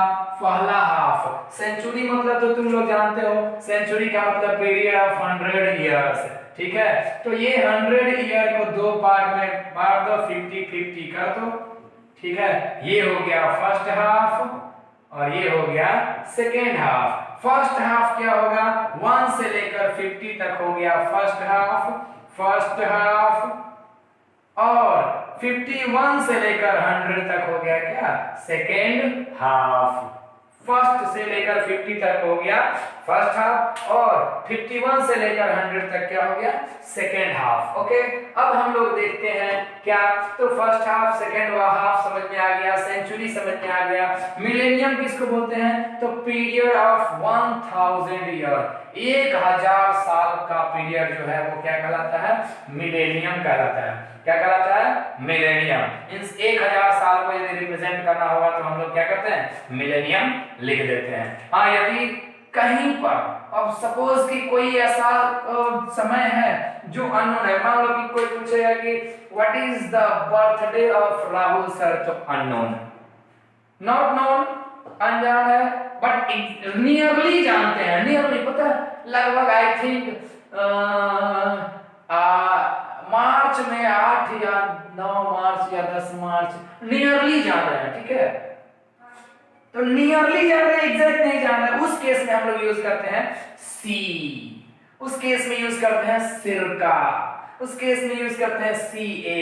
पहला हाफ। सेंचुरी मतलब तो तुम लोग जानते हो, सेंचुरी का मतलब पीरियड ऑफ 100 इयर्स, ठीक है। तो ये 100 ईयर को 2 पार्ट में बांट दो, 50-50 कर दो, ठीक है। ये हो गया फर्स्ट हाफ और ये हो गया सेकेंड हाफ। फर्स्ट हाफ क्या होगा 1 से लेकर 50 तक हो गया फर्स्ट हाफ, और 51 से लेकर 100 तक हो गया क्या सेकेंड हाफ। फर्स्ट से लेकर 50 तक हो गया फर्स्ट हाफ, और 51 से लेकर 100 तक क्या हो गया सेकेंड हाफ। ओके, अब हम लोग देखते हैं क्या, तो फर्स्ट हाफ सेकेंड हाफ समझ में आ गया, सेंचुरी समझ में आ गया। मिलेनियम किसको बोलते हैं, तो पीरियड ऑफ 1000 ईयर, 1000 साल का पीरियड जो है वो क्या कहलाता है मिलेनियम कहलाता है। क्या कहलाता है मिलेनियम। मींस 1000 साल को यदि रिप्रेजेंट करना होगा तो हम लोग क्या करते हैं मिलेनियम लिख देते हैं। हाँ, यदि कहीं पर अब सपोज कि कोई ऐसा समय है जो अननोन है, मान लो कि कोई पूछेगा कि what is the birthday of Rahul sir, तो अननोन, नॉट नोन, अनजान है, बट नियरली जानते हैं, नियरली पता है, लगभग आई थिंक मार्च में 8 या 9 मार्च या 10 मार्च, नियरली जान रहे हैं, ठीक है। तो नियरली जान रहे हैं, एग्जैक्ट नहीं जान रहे, उस केस में हम लोग यूज करते हैं सी, उस केस में यूज करते हैं सिरका, उस केस में यूज करते हैं सी ए,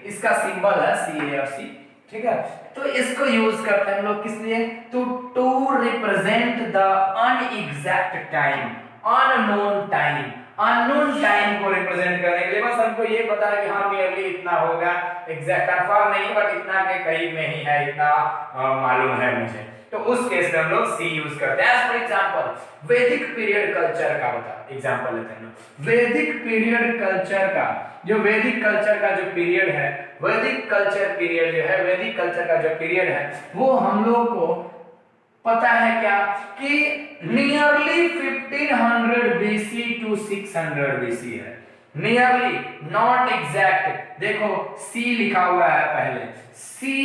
इसका सिंबल है सी ए और सी, ठीक है। तो इसको यूज करते हैं हम लोग किस लिए, to represent the unexact time, unknown time, unknown time को रिप्रेजेंट करने के लिए। बस हमको ये पता है कि हाँ नियरली इतना होगा, एग्जैक्ट कंफर्म नहीं बट इतना के करीब में ही है, इतना मालूम है मुझे। तो उस केस में हम लोग सी यूज करते हैं। फॉर एग्जांपल वैदिक पीरियड कल्चर का बता एग्जांपल लेते हैं। वैदिक पीरियड कल्चर का जो वैदिक कल्चर का जो पीरियड है, वैदिक कल्चर पीरियड जो है, वैदिक कल्चर का जो पीरियड है वो हम लोग को पता है क्या कि नियरली 1500 बीसी टू 600 बीसी है। Nearly, not exact. देखो सी लिखा हुआ है पहले, C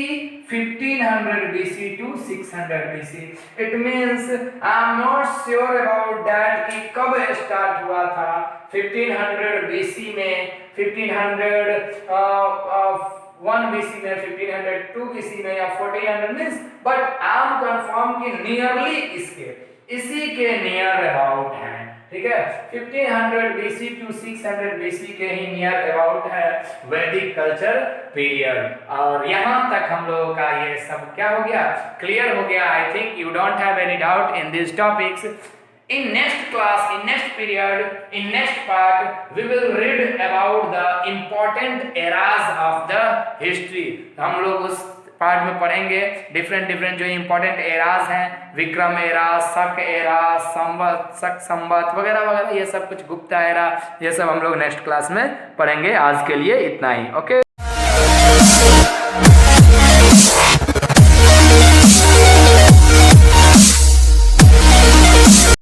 1500 BC to 600 BC. It means I am not sure about that कि कब स्टार्ट हुआ था 1500 बीसी में, 1501 बीसी में, 1502 बीसी में या 1400 means, but I am confirm कि नियरली इसके इसी के नियर अबाउट है। ठीक है, 1500 बीसी टू 600 बीसी के ही नियर अबाउट है वैदिक कल्चर पीरियड। और यहां तक हम लोगों का ये सब क्या हो गया, क्लियर हो गया। I think you don't have any doubt in this topics. In next class, in next period, in next part, we will read about the important eras of the history. हम लोग उस पार्ट में पढ़ेंगे different जो important eras हैं, Vikram era, शक era, संवत, शक संवत वगैरह वगैरह, ये सब कुछ गुप्ता एरा, ये सब हम लोग नेक्स्ट क्लास में पढ़ेंगे। आज के लिए इतना ही। ओके।